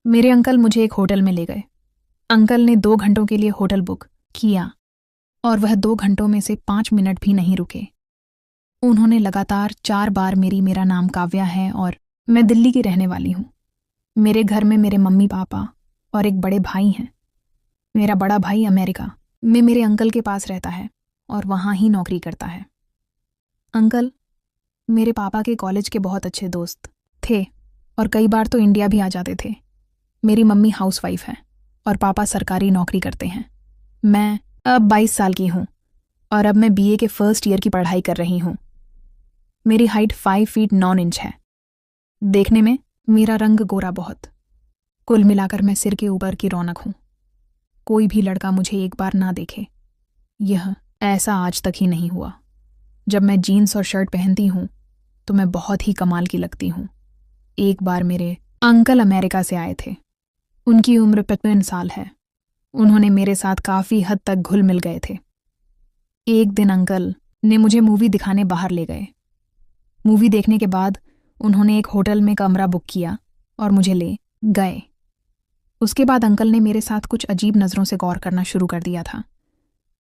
मेरे अंकल मुझे एक होटल में ले गए। अंकल ने 2 घंटों के लिए होटल बुक किया और वह 2 घंटों में से 5 मिनट भी नहीं रुके। उन्होंने लगातार 4 बार मेरा नाम काव्या है और मैं दिल्ली की रहने वाली हूँ। मेरे घर में मेरे मम्मी पापा और एक बड़े भाई हैं। मेरा बड़ा भाई अमेरिका में मेरे अंकल के पास रहता है और वहाँ ही नौकरी करता है। अंकल मेरे पापा के कॉलेज के बहुत अच्छे दोस्त थे और कई बार तो इंडिया भी आ जाते थे। मेरी मम्मी हाउसवाइफ है और पापा सरकारी नौकरी करते हैं। मैं अब 22 साल की हूँ और अब मैं बीए के फर्स्ट ईयर की पढ़ाई कर रही हूँ। मेरी हाइट 5 फीट 9 इंच है। देखने में मेरा रंग गोरा बहुत। कुल मिलाकर मैं सिर के ऊपर की रौनक हूँ। कोई भी लड़का मुझे एक बार ना देखे, यह ऐसा आज तक ही नहीं हुआ। जब मैं जीन्स और शर्ट पहनती हूँ तो मैं बहुत ही कमाल की लगती हूँ। एक बार मेरे अंकल अमेरिका से आए थे। उनकी उम्र 55 साल है। उन्होंने मेरे साथ काफ़ी हद तक घुल मिल गए थे। एक दिन अंकल ने मुझे मूवी दिखाने बाहर ले गए। मूवी देखने के बाद उन्होंने एक होटल में कमरा बुक किया और मुझे ले गए। उसके बाद अंकल ने मेरे साथ कुछ अजीब नज़रों से गौर करना शुरू कर दिया था।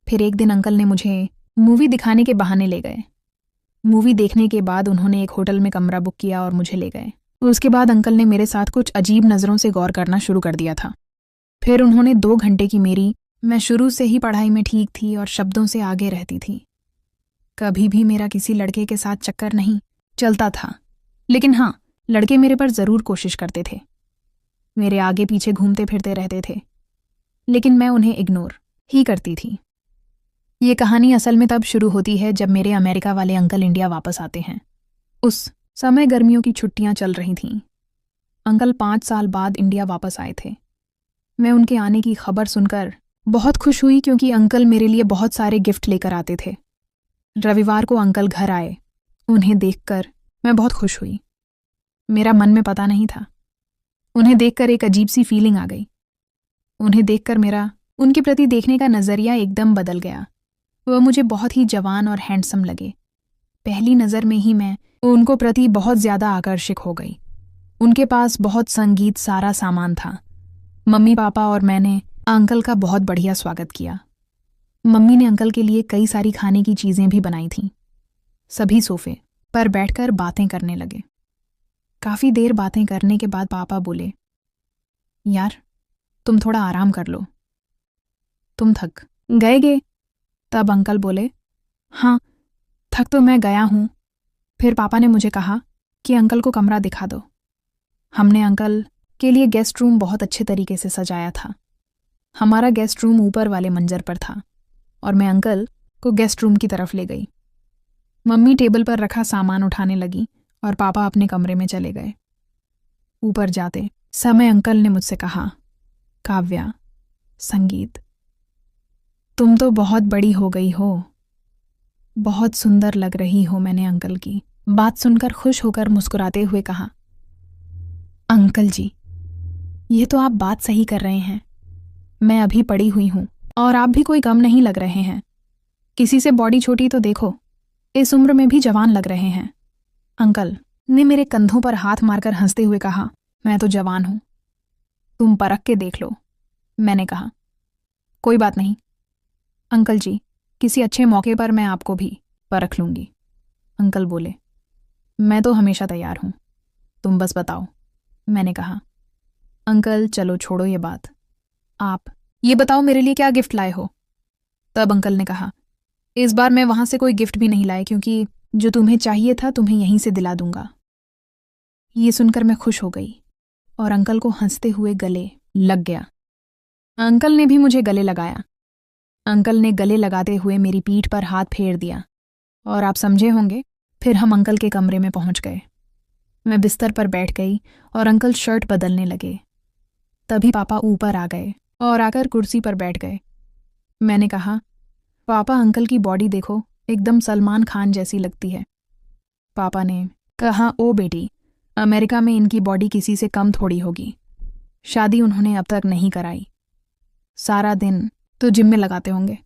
फिर एक दिन अंकल ने मुझे मूवी दिखाने के बहाने ले गए। मूवी देखने के बाद उन्होंने एक होटल में कमरा बुक किया और मुझे ले गए। उसके बाद अंकल ने मेरे साथ कुछ अजीब नज़रों से गौर करना शुरू कर दिया था। फिर उन्होंने 2 घंटे की मैं शुरू से ही पढ़ाई में ठीक थी और शब्दों से आगे रहती थी। कभी भी मेरा किसी लड़के के साथ चक्कर नहीं चलता था, लेकिन हाँ, लड़के मेरे पर ज़रूर कोशिश करते थे। मेरे आगे पीछे घूमते फिरते रहते थे, लेकिन मैं उन्हें इग्नोर ही करती थी। ये कहानी असल में तब शुरू होती है जब मेरे अमेरिका वाले अंकल इंडिया वापस आते हैं। उस समय गर्मियों की छुट्टियां चल रही थीं। अंकल 5 साल बाद इंडिया वापस आए थे। मैं उनके आने की खबर सुनकर बहुत खुश हुई क्योंकि अंकल मेरे लिए बहुत सारे गिफ्ट लेकर आते थे। रविवार को अंकल घर आए। उन्हें देखकर मैं बहुत खुश हुई। मेरा मन में पता नहीं था। उन्हें देखकर एक अजीब सी फीलिंग आ गई। उन्हें देखकर मेरा उनके प्रति देखने का नज़रिया एकदम बदल गया। वह मुझे बहुत ही जवान और हैंडसम लगे। पहली नज़र में ही मैं उनको प्रति बहुत ज़्यादा आकर्षित हो गई। उनके पास बहुत संगीत सारा सामान था। मम्मी पापा और मैंने अंकल का बहुत बढ़िया स्वागत किया। मम्मी ने अंकल के लिए कई सारी खाने की चीज़ें भी बनाई थीं। सभी सोफे पर बैठकर बातें करने लगे। काफ़ी देर बातें करने के बाद पापा बोले, यार तुम थोड़ा आराम कर लो, तुम थक गए। तब अंकल बोले, हाँ थक तो मैं गया हूँ। फिर पापा ने मुझे कहा कि अंकल को कमरा दिखा दो। हमने अंकल के लिए गेस्ट रूम बहुत अच्छे तरीके से सजाया था। हमारा गेस्ट रूम ऊपर वाले मंजर पर था और मैं अंकल को गेस्ट रूम की तरफ ले गई। मम्मी टेबल पर रखा सामान उठाने लगी और पापा अपने कमरे में चले गए। ऊपर जाते समय अंकल ने मुझसे कहा, काव्या, संगीत, तुम तो बहुत बड़ी हो गई हो, बहुत सुंदर लग रही हो। मैंने अंकल की बात सुनकर खुश होकर मुस्कुराते हुए कहा, अंकल जी, ये तो आप बात सही कर रहे हैं। मैं अभी पड़ी हुई हूँ और आप भी कोई कम नहीं लग रहे हैं। किसी से बॉडी छोटी तो देखो, इस उम्र में भी जवान लग रहे हैं। अंकल ने मेरे कंधों पर हाथ मारकर हंसते हुए कहा, मैं तो जवान हूँ, तुम परख के देख लो। मैंने कहा, कोई बात नहीं अंकल जी, किसी अच्छे मौके पर मैं आपको भी परख लूँगी। अंकल बोले, मैं तो हमेशा तैयार हूँ, तुम बस बताओ। मैंने कहा, अंकल चलो छोड़ो ये बात, आप ये बताओ मेरे लिए क्या गिफ्ट लाए हो। तब अंकल ने कहा, इस बार मैं वहाँ से कोई गिफ्ट भी नहीं लाए क्योंकि जो तुम्हें चाहिए था तुम्हें यहीं से दिला दूंगा। ये सुनकर मैं खुश हो गई और अंकल को हंसते हुए गले लग गया। अंकल ने भी मुझे गले लगाया। अंकल ने गले लगाते हुए मेरी पीठ पर हाथ फेर दिया और आप समझे होंगे, फिर हम अंकल के कमरे में पहुंच गए। मैं बिस्तर पर बैठ गई और अंकल शर्ट बदलने लगे। तभी पापा ऊपर आ गए और आकर कुर्सी पर बैठ गए। मैंने कहा, पापा अंकल की बॉडी देखो, एकदम सलमान खान जैसी लगती है। पापा ने कहा, ओ बेटी, अमेरिका में इनकी बॉडी किसी से कम थोड़ी होगी। शादी उन्होंने अब तक नहीं कराई, सारा दिन तो जिम में लगाते होंगे।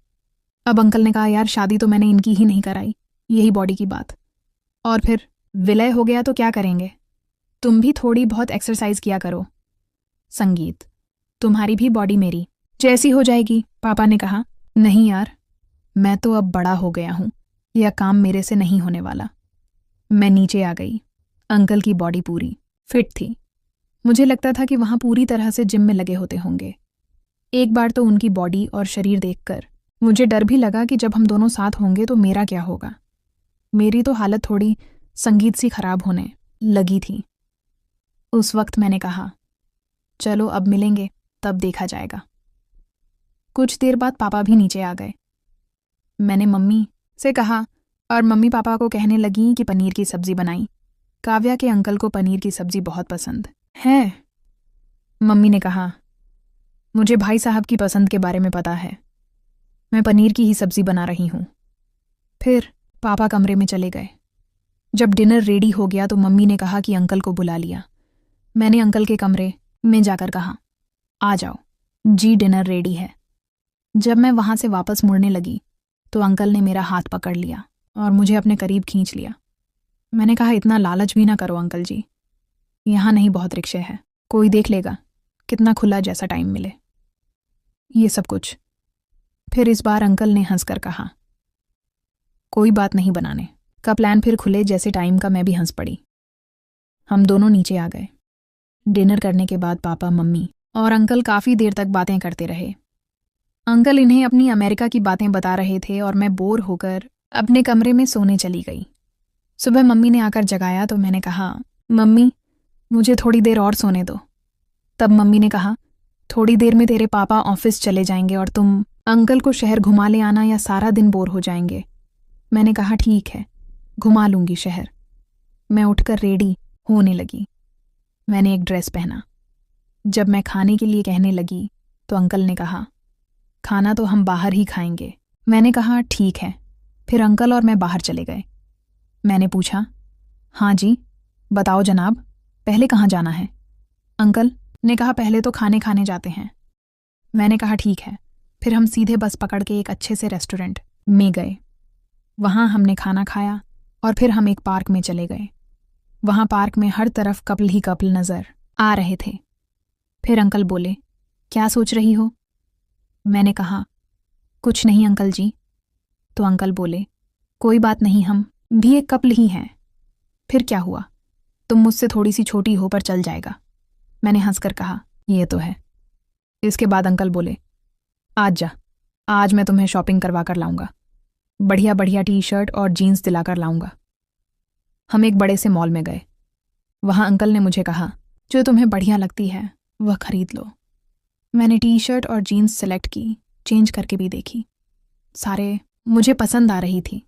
अब अंकल ने कहा, यार शादी तो मैंने इनकी ही नहीं कराई, यही बॉडी की बात। और फिर विलय हो गया तो क्या करेंगे, तुम भी थोड़ी बहुत एक्सरसाइज किया करो। संगीत, तुम्हारी भी बॉडी मेरी जैसी हो जाएगी, पापा ने कहा। नहीं यार, मैं तो अब बड़ा हो गया हूं, यह काम मेरे से नहीं होने वाला। मैं नीचे आ गई। अंकल की बॉडी पूरी फिट थी। मुझे लगता था कि वहां पूरी तरह से जिम में लगे होते होंगे। एक बार तो उनकी बॉडी और शरीर देखकर मुझे डर भी लगा कि जब हम दोनों साथ होंगे तो मेरा क्या होगा। मेरी तो हालत थोड़ी संगीत सी खराब होने लगी थी। उस वक्त मैंने कहा, चलो अब मिलेंगे, तब देखा जाएगा। कुछ देर बाद पापा भी नीचे आ गए। मैंने मम्मी से कहा और मम्मी पापा को कहने लगी कि पनीर की सब्जी बनाई। काव्या के अंकल को पनीर की सब्जी बहुत पसंद है। मम्मी ने कहा, मुझे भाई साहब की पसंद के बारे में पता है, मैं पनीर की ही सब्जी बना रही हूं। फिर पापा कमरे में चले गए। जब डिनर रेडी हो गया तो मम्मी ने कहा कि अंकल को बुला लिया। मैंने अंकल के कमरे में जाकर कहा, आ जाओ जी, डिनर रेडी है। जब मैं वहां से वापस मुड़ने लगी तो अंकल ने मेरा हाथ पकड़ लिया और मुझे अपने करीब खींच लिया। मैंने कहा, इतना लालच भी ना करो अंकल जी, यहाँ नहीं बहुत रिक्शे है, कोई देख लेगा, कितना खुला जैसा टाइम मिले, ये सब कुछ। फिर इस बार अंकल ने हंसकर कहा, कोई बात नहीं बनाने का प्लान फिर खुले जैसे टाइम का। मैं भी हंस पड़ी। हम दोनों नीचे आ गए। डिनर करने के बाद पापा, मम्मी और अंकल काफ़ी देर तक बातें करते रहे। अंकल इन्हें अपनी अमेरिका की बातें बता रहे थे और मैं बोर होकर अपने कमरे में सोने चली गई। सुबह मम्मी ने आकर जगाया तो मैंने कहा, मम्मी मुझे थोड़ी देर और सोने दो। तब मम्मी ने कहा, थोड़ी देर में तेरे पापा ऑफिस चले जाएंगे और तुम अंकल को शहर घुमा ले आना या सारा दिन बोर हो जाएंगे। मैंने कहा, ठीक है, घुमा लूंगी शहर। मैं उठकर रेडी होने लगी। मैंने एक ड्रेस पहना। जब मैं खाने के लिए कहने लगी तो अंकल ने कहा, खाना तो हम बाहर ही खाएंगे। मैंने कहा, ठीक है। फिर अंकल और मैं बाहर चले गए। मैंने पूछा, हाँ जी बताओ जनाब, पहले कहाँ जाना है? अंकल ने कहा, पहले तो खाने खाने जाते हैं। मैंने कहा, ठीक है। फिर हम सीधे बस पकड़ के एक अच्छे से रेस्टोरेंट में गए। वहाँ हमने खाना खाया और फिर हम एक पार्क में चले गए। वहाँ पार्क में हर तरफ कपल ही कपल नजर आ रहे थे। फिर अंकल बोले, क्या सोच रही हो? मैंने कहा, कुछ नहीं अंकल जी। तो अंकल बोले, कोई बात नहीं, हम भी एक कपल ही हैं। फिर क्या हुआ? तुम मुझसे थोड़ी सी छोटी हो पर चल जाएगा। मैंने हंसकर कहा, ये तो है। इसके बाद अंकल बोले, आज जा, आज मैं तुम्हें शॉपिंग करवा कर लाऊंगा, बढ़िया बढ़िया टी शर्ट और जीन्स दिलाकर लाऊंगा। हम एक बड़े से मॉल में गए। वहाँ अंकल ने मुझे कहा, जो तुम्हें बढ़िया लगती है वह खरीद लो। मैंने टी शर्ट और जीन्स सेलेक्ट की, चेंज करके भी देखी, सारे मुझे पसंद आ रही थी।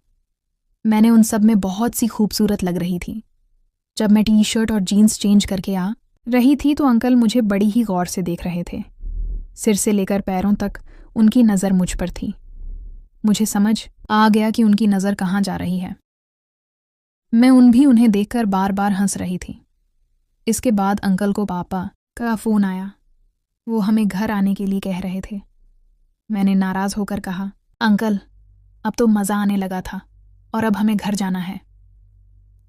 मैंने उन सब में बहुत सी खूबसूरत लग रही थी। जब मैं टी शर्ट और जीन्स चेंज करके आ रही थी तो अंकल मुझे बड़ी ही गौर से देख रहे थे। सिर से लेकर पैरों तक उनकी नज़र मुझ पर थी। मुझे समझ आ गया कि उनकी नज़र कहाँ जा रही है। मैं उन्हें देखकर बार बार हंस रही थी। इसके बाद अंकल को पापा का फ़ोन आया। वो हमें घर आने के लिए कह रहे थे। मैंने नाराज़ होकर कहा, अंकल अब तो मज़ा आने लगा था और अब हमें घर जाना है।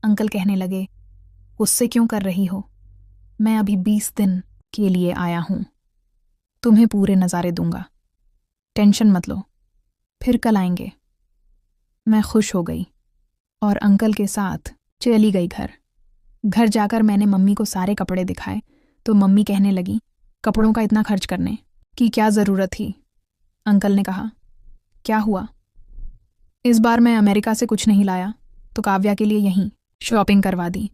अंकल कहने लगे, गुस्से क्यों कर रही हो? मैं अभी 20 दिन के लिए आया हूँ, तुम्हें पूरे नज़ारे दूंगा, टेंशन मत लो, फिर कल आएंगे। मैं खुश हो गई और अंकल के साथ चली गई घर। घर जाकर मैंने मम्मी को सारे कपड़े दिखाए तो मम्मी कहने लगी, कपड़ों का इतना खर्च करने की क्या ज़रूरत थी? अंकल ने कहा, क्या हुआ? इस बार मैं अमेरिका से कुछ नहीं लाया तो काव्या के लिए यहीं शॉपिंग करवा दी।